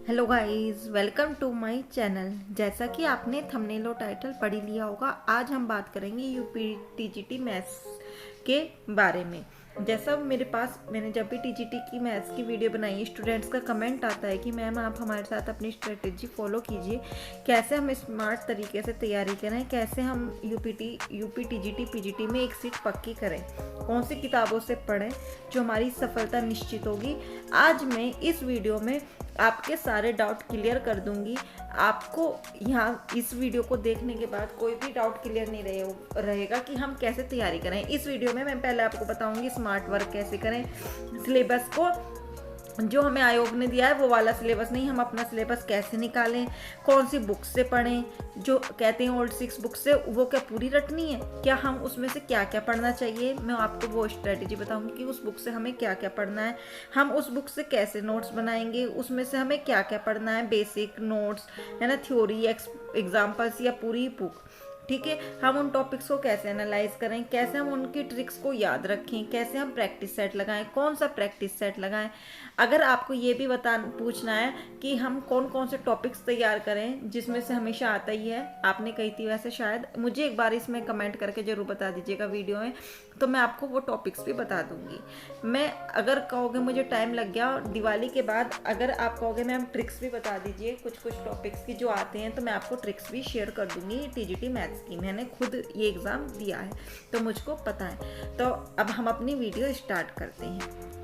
Hello guys, welcome to my channel. जैसा कि आपने थंबनेल और टाइटल पढ़ ही लिया होगा, आज हम बात करेंगे यूपी टीजीटी मैथ्स के बारे में। जैसा मैंने जब भी टीजीटी की मैथ्स की वीडियो बनाई है, स्टूडेंट्स का कमेंट आता है कि मैम आप हमारे साथ अपनी स्ट्रेटेजी फॉलो कीजिए, कैसे हम स्मार्ट तरीके से तैयारी करें, कैसे हम यूपी टीजीटी पीजीटी में एक सीट पक्की करें, कौन सी किताबों से पढ़ें जो हमारी सफलता निश्चित होगी। आज मैं इस वीडियो में आपके सारे डाउट क्लियर कर दूंगी। आपको यहाँ इस वीडियो को देखने के बाद कोई भी डाउट क्लियर नहीं रहेगा कि हम कैसे तैयारी करें। इस वीडियो में मैं पहले आपको बताऊंगी स्मार्ट वर्क कैसे करें, सिलेबस को जो हमें आयोग ने दिया है वो वाला सिलेबस नहीं, हम अपना सिलेबस कैसे निकालें, कौन सी बुक से पढ़ें, जो कहते हैं ओल्ड 6 बुक से वो क्या पूरी रटनी है, क्या हम उसमें से क्या क्या पढ़ना चाहिए, मैं आपको वो स्ट्रेटेजी बताऊंगी कि उस बुक से हमें क्या क्या पढ़ना है, हम उस बुक से कैसे नोट्स बनाएंगे, उसमें से हमें क्या क्या पढ़ना है, बेसिक नोट्स है ना, थ्योरी, एग्जाम्पल्स या पूरी बुक। ठीक है, हम उन टॉपिक्स को कैसे एनालाइज करें, कैसे हम उनकी ट्रिक्स को याद रखें, कैसे हम प्रैक्टिस सेट लगाएं, कौन सा प्रैक्टिस सेट लगाएं। अगर आपको ये भी पूछना है कि हम कौन कौन से टॉपिक्स तैयार करें जिसमें से हमेशा आता ही है, आपने कही थी वैसे, शायद मुझे एक बार इसमें कमेंट करके जरूर बता दीजिएगा वीडियो में, तो मैं आपको वो टॉपिक्स भी बता दूंगी। मैं अगर कहोगे मुझे टाइम लग गया दिवाली के बाद, अगर आप कहोगे मैम ट्रिक्स भी बता दीजिए कुछ कुछ टॉपिक्स की जो आते हैं, तो मैं आपको ट्रिक्स भी शेयर कर दूंगी। टीजीटी मैथ्स की मैंने खुद ये एग्ज़ाम दिया है तो मुझको पता है। तो अब हम अपनी वीडियो स्टार्ट करते हैं।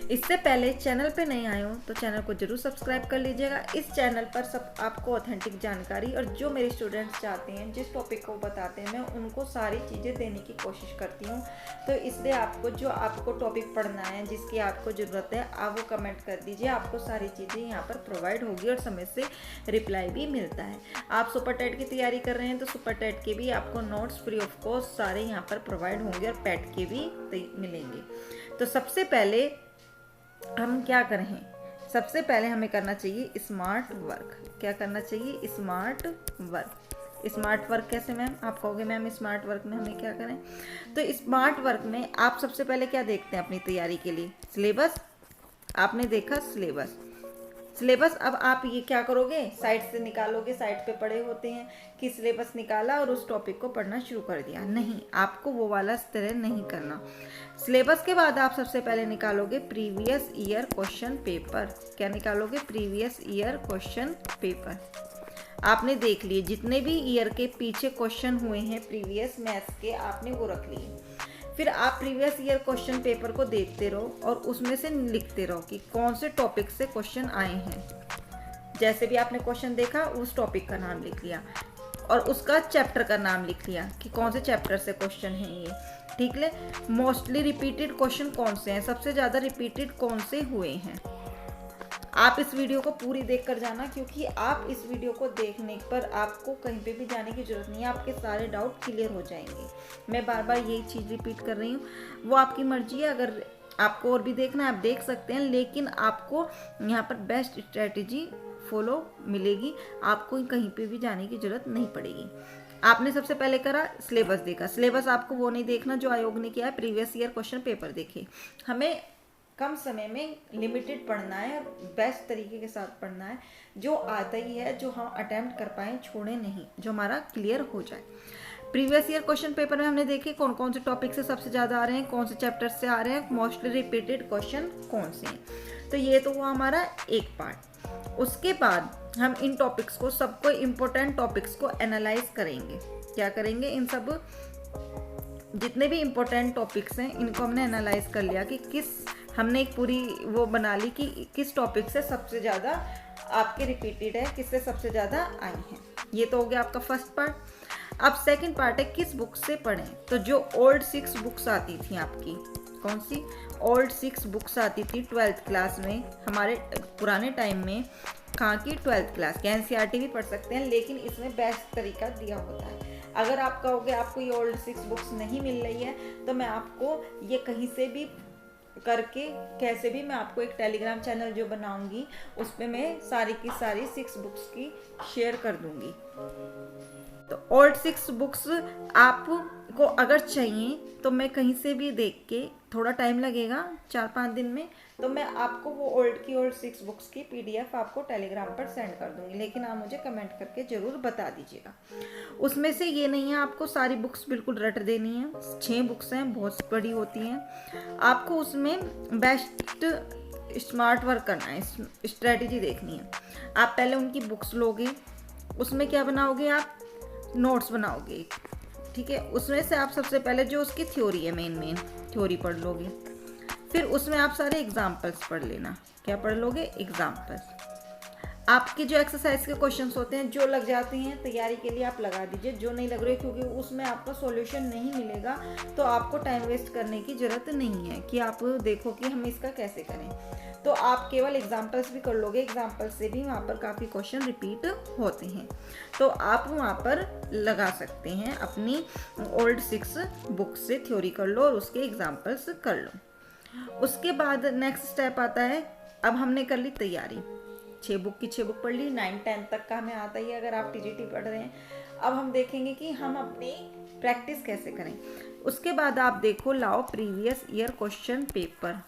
इससे पहले चैनल पे नए आए हो तो चैनल को जरूर सब्सक्राइब कर लीजिएगा। इस चैनल पर सब आपको ऑथेंटिक जानकारी और जो मेरे स्टूडेंट्स चाहते हैं, जिस टॉपिक को बताते हैं, मैं उनको सारी चीज़ें देने की कोशिश करती हूँ। तो इसलिए आपको टॉपिक पढ़ना है, जिसकी आपको ज़रूरत है, आप वो कमेंट कर दीजिए, आपको सारी चीज़ें यहाँ पर प्रोवाइड होगी और समय से रिप्लाई भी मिलता है। आप सुपर टेट की तैयारी कर रहे हैं तो सुपर टेट के भी आपको नोट्स फ्री ऑफ कॉस्ट सारे यहाँ पर प्रोवाइड होंगे और पेट के भी मिलेंगे। तो सबसे पहले हम क्या करें, सबसे पहले हमें करना चाहिए स्मार्ट वर्क। क्या करना चाहिए? Smart work. स्मार्ट वर्क कैसे मैम? आप कहोगे मैम स्मार्ट वर्क में हमें क्या करें? तो स्मार्ट वर्क में आप सबसे पहले क्या देखते हैं अपनी तैयारी के लिए? सिलेबस। आपने देखा सिलेबस। अब आप ये क्या करोगे, साइट से निकालोगे, साइट पे पढ़े होते हैं कि सिलेबस निकाला और उस टॉपिक को पढ़ना शुरू कर दिया। नहीं, आपको वो वाला तरह नहीं करना। सिलेबस के बाद आप सबसे पहले निकालोगे प्रीवियस ईयर क्वेश्चन पेपर। क्या निकालोगे? Previous year question paper. आपने देख लिए जितने भी ईयर के पीछे क्वेश्चन हुए हैं प्रीवियस मैथ्स के, आपने वो रख लिए। फिर आप प्रीवियस ईयर क्वेश्चन पेपर को देखते रहो और उसमें से लिखते रहो कि कौन से टॉपिक से क्वेश्चन आए हैं। जैसे भी आपने क्वेश्चन देखा उस टॉपिक का नाम लिख लिया और उसका चैप्टर का नाम लिख लिया कि कौन से चैप्टर से क्वेश्चन है ये। ठीक है, मोस्टली रिपीटेड क्वेश्चन कौन से हैं, सबसे ज़्यादा रिपीटेड कौन से हुए हैं। आप इस वीडियो को पूरी देख कर जाना, क्योंकि आप इस वीडियो को देखने पर आपको कहीं पे भी जाने की ज़रूरत नहीं है, आपके सारे डाउट क्लियर हो जाएंगे। मैं बार बार यही चीज़ रिपीट कर रही हूँ, वो आपकी मर्जी है। अगर आपको और भी देखना है आप देख सकते हैं, लेकिन आपको यहाँ पर बेस्ट स्ट्रेटेजी फॉलो मिलेगी, आपको कहीं पे भी जाने की ज़रूरत नहीं पड़ेगी। आपने सबसे पहले करा सिलेबस देखा। सिलेबस आपको वो नहीं देखना जो आयोग ने किया है, प्रीवियस ईयर क्वेश्चन पेपर देखे। हमें कम समय में लिमिटेड पढ़ना है, बेस्ट तरीके के साथ पढ़ना है, जो आता ही है, जो हम अटेम्प्ट कर पाएँ, छोड़े नहीं, जो हमारा क्लियर हो जाए। प्रीवियस ईयर क्वेश्चन पेपर में हमने देखे कौन कौन से टॉपिक से सबसे ज़्यादा आ रहे हैं, कौन से चैप्टर से आ रहे हैं, मोस्टली रिपीटेड क्वेश्चन कौन से हैं। तो ये तो हुआ हमारा एक पार्ट। उसके बाद हम इन टॉपिक्स को, सबको इम्पोर्टेंट टॉपिक्स को एनालाइज करेंगे। क्या करेंगे? इन सब जितने भी इम्पोर्टेंट टॉपिक्स हैं इनको हमने एनालाइज कर लिया कि हमने एक पूरी वो बना ली कि किस टॉपिक से सबसे ज़्यादा आपके रिपीटेड है, किससे सबसे ज़्यादा आई हैं। ये तो हो गया आपका फर्स्ट पार्ट। अब सेकंड पार्ट है किस बुक से पढ़ें। तो जो ओल्ड 6 बुक्स आती थी आपकी, कौन सी ओल्ड 6 बुक्स आती थी 12th क्लास में, हमारे पुराने टाइम में, कहाँ की 12th क्लास के, एनसीईआरटी भी पढ़ सकते हैं, लेकिन इसमें बेस्ट तरीका दिया होता है। अगर आप कहोगे आपको ये ओल्ड 6 बुक्स नहीं मिल रही है, तो मैं आपको ये कहीं से भी करके, कैसे भी, मैं आपको एक टेलीग्राम चैनल जो बनाऊंगी उसमें मैं सारी की सारी 6 बुक्स की शेयर कर दूंगी। तो ओल्ड 6 बुक्स आप को अगर चाहिए तो मैं कहीं से भी देख के, थोड़ा टाइम लगेगा 4-5 दिन में, तो मैं आपको वो ओल्ड 6 बुक्स की PDF आपको टेलीग्राम पर सेंड कर दूंगी। लेकिन आप मुझे कमेंट करके ज़रूर बता दीजिएगा। उसमें से ये नहीं है आपको सारी बुक्स बिल्कुल रट देनी है, 6 बुक्स हैं, बहुत बड़ी होती हैं। आपको उसमें बेस्ट स्मार्ट वर्क करना है, स्ट्रेटेजी देखनी है। आप पहले उनकी बुक्स लोगे, उसमें क्या बनाओगे, आप नोट्स बनाओगे, ठीक है। उसमें से आप सबसे पहले जो उसकी थ्योरी है, मेन थ्योरी पढ़ लोगे। फिर उसमें आप सारे एग्जाम्पल्स पढ़ लेना। क्या पढ़ लोगे? एग्जाम्पल्स। आपके जो एक्सरसाइज के क्वेश्चंस होते हैं, जो लग जाते हैं तैयारी के लिए आप लगा दीजिए, जो नहीं लग रहे क्योंकि उसमें आपका सॉल्यूशन नहीं मिलेगा तो आपको टाइम वेस्ट करने की ज़रूरत नहीं है कि आप देखो कि हम इसका कैसे करें। तो आप केवल एग्जाम्पल्स भी कर लोगे, एग्जाम्पल्स से भी वहाँ पर काफ़ी क्वेश्चन रिपीट होते हैं, तो आप वहाँ पर लगा सकते हैं। अपनी ओल्ड 6 बुक से थ्योरी कर लो और उसके एग्जाम्पल्स कर लो। उसके बाद नेक्स्ट स्टेप आता है, अब हमने कर ली तैयारी, 6 बुक की 6 बुक पढ़ ली, 9-10 तक का हमें आता ही है अगर आप TGT पढ़ रहे हैं। अब हम देखेंगे कि हम अपनी प्रैक्टिस कैसे करें। उसके बाद आप देखो, लाओ प्रीवियस ईयर क्वेश्चन पेपर।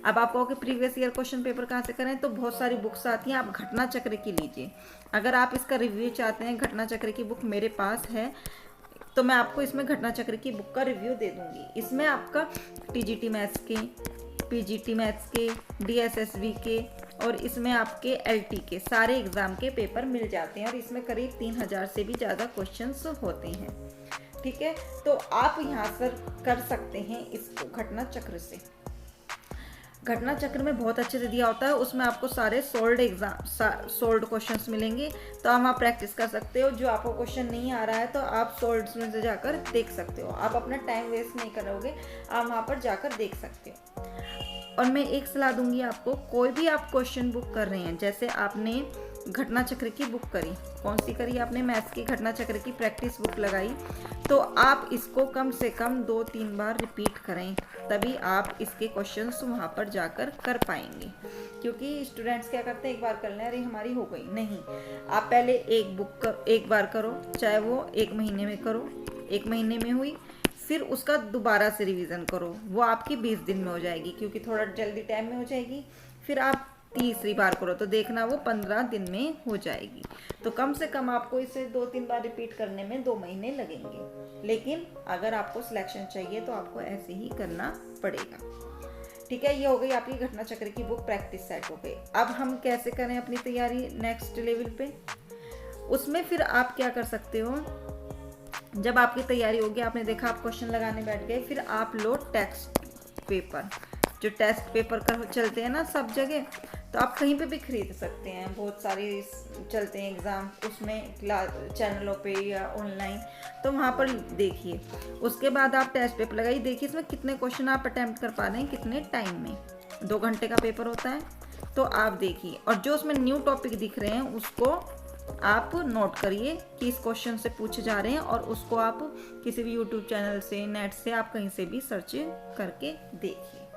अब आप कहोगे प्रीवियस ईयर क्वेश्चन पेपर कहाँ से करें, तो बहुत सारी बुक्स आती हैं, आप घटना चक्र की लीजिए। अगर आप इसका रिव्यू चाहते हैं, घटना चक्र की बुक मेरे पास है, तो मैं आपको इसमें घटना चक्र की बुक का रिव्यू दे दूंगी। इसमें आपका TGT मैथ्स के, PGT मैथ्स के, DSSV के और इसमें आपके LT के सारे एग्जाम के पेपर मिल जाते हैं और इसमें करीब 3000 से भी ज़्यादा क्वेश्चंस होते हैं, ठीक है। तो आप यहाँ से कर सकते हैं इसको घटना चक्र से। घटना चक्र में बहुत अच्छे से दिया होता है, उसमें आपको सारे सोल्ड क्वेश्चंस मिलेंगे, तो आप प्रैक्टिस कर सकते हो। जो आपको क्वेश्चन नहीं आ रहा है तो आप सोल्ड्स में से जाकर देख सकते हो, आप अपना टाइम वेस्ट नहीं करोगे, आप वहाँ पर जाकर देख सकते हो। और मैं एक सलाह दूंगी आपको, कोई भी आप क्वेश्चन बुक कर रहे हैं, जैसे आपने घटना चक्र की बुक करी, कौन सी करी आपने, मैथ्स की घटना चक्र की प्रैक्टिस बुक लगाई, तो आप इसको कम से कम 2-3 बार रिपीट करें, तभी आप इसके क्वेश्चंस वहाँ पर जाकर कर पाएंगे। क्योंकि स्टूडेंट्स क्या करते हैं, एक बार कर लें, अरे हमारी हो गई, नहीं, आप पहले एक बार करो, चाहे वो 1 महीने में करो, 1 महीने में हुई, फिर उसका दोबारा से रिवीजन करो, वो आपकी 20 दिन में हो जाएगी, क्योंकि थोड़ा जल्दी टाइम में हो जाएगी। फिर आप तीसरी बार करो तो देखना वो 15 दिन में हो जाएगी। तो कम से कम आपको इसे 2-3 बार रिपीट करने में 2 महीने लगेंगे। लेकिन अगर आपको सिलेक्शन चाहिए तो आपको ऐसे ही करना पड़ेगा, ठीक है। ये हो गई आपकी घटना चक्र की बुक, प्रैक्टिस सेट हो गई। अब हम कैसे करें अपनी तैयारी नेक्स्ट लेवल पे, उसमें फिर आप क्या कर सकते हो, जब आपकी तैयारी होगी, आपने देखा आप क्वेश्चन लगाने बैठ गए, फिर आप लो टेक्स्ट पेपर। जो टेस्ट पेपर कर चलते हैं ना सब जगह, तो आप कहीं पे भी खरीद सकते हैं, बहुत सारे चलते हैं एग्ज़ाम, उसमें चैनलों पे या ऑनलाइन, तो वहाँ पर देखिए। उसके बाद आप टेस्ट पेपर लगाइए, देखिए इसमें कितने क्वेश्चन आप अटैम्प्ट कर पा रहे हैं, कितने टाइम में। 2 घंटे का पेपर होता है, तो आप देखिए, और जो उसमें न्यू टॉपिक दिख रहे हैं उसको आप नोट करिए कि इस क्वेश्चन से पूछे जा रहे हैं, और उसको आप किसी भी यूट्यूब चैनल से, नेट से, आप कहीं से भी सर्च करके देखिए।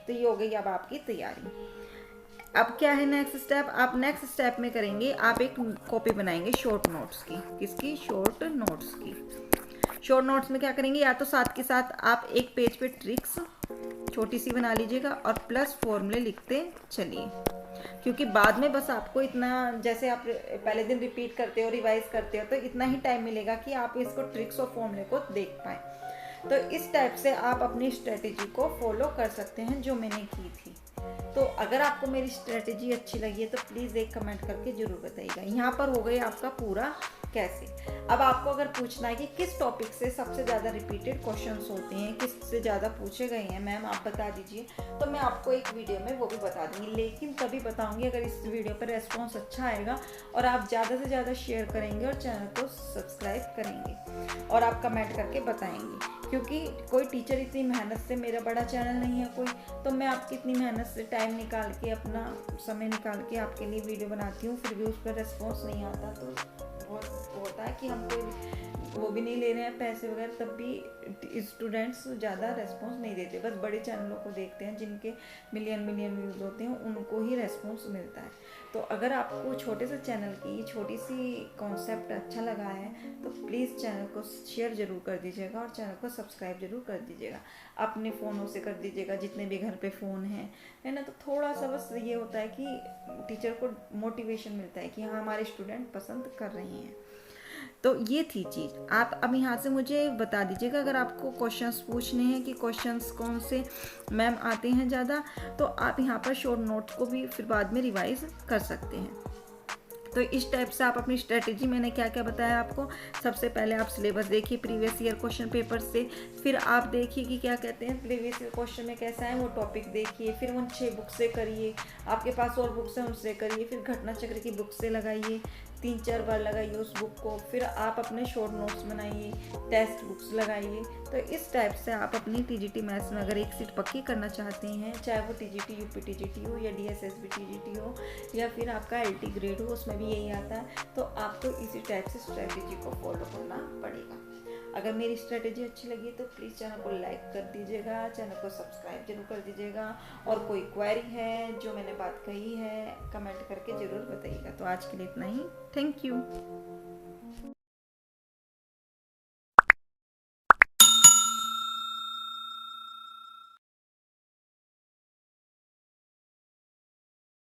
तो ये हो गई अब आपकी तैयारी। अब क्या है नेक्स्ट स्टेप, आप नेक्स्ट स्टेप में करेंगे, आप एक कॉपी बनाएंगे शॉर्ट नोट्स की। किसकी? शॉर्ट नोट्स की। शॉर्ट नोट्स में क्या करेंगे, या तो साथ के साथ आप एक पेज पे ट्रिक्स छोटी सी बना लीजिएगा और प्लस फॉर्मूले लिखते चलिए, क्योंकि बाद में बस आपको इतना, जैसे आप पहले दिन रिपीट करते हो, रिवाइज करते हो, तो इतना ही टाइम मिलेगा कि आप इसको ट्रिक्स और फॉर्मूले को देख पाएँ। तो इस टाइप से आप अपनी स्ट्रेटेजी को फॉलो कर सकते हैं, जो मैंने की थी। तो अगर आपको मेरी स्ट्रेटेजी अच्छी लगी है तो प्लीज़ एक कमेंट करके ज़रूर बताइएगा। यहाँ पर हो गया आपका पूरा कैसे। अब आपको अगर पूछना है कि किस टॉपिक से सबसे ज़्यादा रिपीटेड क्वेश्चंस होते हैं, किस से ज़्यादा पूछे गए हैं मैम, आप बता दीजिए, तो मैं आपको एक वीडियो में वो भी बता दूँगी। लेकिन तभी बताऊँगी अगर इस वीडियो पर रेस्पॉन्स अच्छा आएगा और आप ज़्यादा से ज़्यादा शेयर करेंगे और चैनल को सब्सक्राइब करेंगे और आप कमेंट करके बताएंगे। क्योंकि कोई टीचर इतनी मेहनत से, मेरा बड़ा चैनल नहीं है कोई, तो मैं आपकी इतनी मेहनत से टाइम निकाल के, अपना समय निकाल के आपके लिए वीडियो बनाती हूँ, फिर भी उस पर रेस्पॉन्स नहीं आता, तो बहुत होता है कि हम कोई वो भी नहीं ले रहे हैं पैसे वगैरह, तब भी स्टूडेंट्स ज़्यादा रेस्पॉन्स नहीं देते, बस बड़े चैनलों को देखते हैं जिनके मिलियन व्यूज़ होते हैं, उनको ही रेस्पॉन्स मिलता है। तो अगर आपको छोटे से चैनल की छोटी सी कॉन्सेप्ट अच्छा लगा है तो प्लीज़ चैनल को शेयर ज़रूर कर दीजिएगा और चैनल को सब्सक्राइब ज़रूर कर दीजिएगा। अपने फ़ोनों से कर दीजिएगा, जितने भी घर पे फ़ोन हैं, है ना। तो थोड़ा सा बस ये होता है कि टीचर को मोटिवेशन मिलता है कि हाँ हमारे स्टूडेंट पसंद कर रहे हैं। तो ये थी चीज़। आप अब यहाँ से मुझे बता दीजिएगा अगर आपको क्वेश्चंस पूछने हैं कि क्वेश्चंस कौन से मैम आते हैं ज़्यादा, तो आप यहाँ पर शॉर्ट नोट्स को भी फिर बाद में रिवाइज कर सकते हैं। तो इस टाइप से आप अपनी स्ट्रेटेजी, मैंने क्या क्या बताया आपको। सबसे पहले आप सिलेबस देखिए प्रीवियस ईयर क्वेश्चन पेपर से, फिर आप देखिए कि क्या कहते हैं प्रीवियस ईयर क्वेश्चन में कैसा है वो टॉपिक देखिए, फिर उन 6 बुक से करिए, आपके पास और बुक्स हैं उनसे करिए, फिर घटना चक्र की बुक से लगाइए, 3-4 बार लगाइए उस बुक को, फिर आप अपने शॉर्ट नोट्स बनाइए, टेक्स्ट बुक्स लगाइए। तो इस टाइप से आप अपनी टीजीटी मैथ्स में अगर एक सीट पक्की करना चाहते हैं, चाहे वो टीजीटी यूपी टीजीटी हो या डीएसएसबी टीजीटी हो या फिर आपका एलटी ग्रेड हो, उसमें भी यही आता है, तो आपको इसी टाइप से स्ट्रेटेजी को फॉलो करना पड़ेगा। अगर मेरी स्ट्रेटेजी अच्छी लगी तो प्लीज़ चैनल को लाइक कर दीजिएगा, चैनल को सब्सक्राइब जरूर कर दीजिएगा, और कोई क्वेरी है जो मैंने बात कही है कमेंट करके ज़रूर बताइएगा। तो आज के लिए इतना ही, थैंक यू।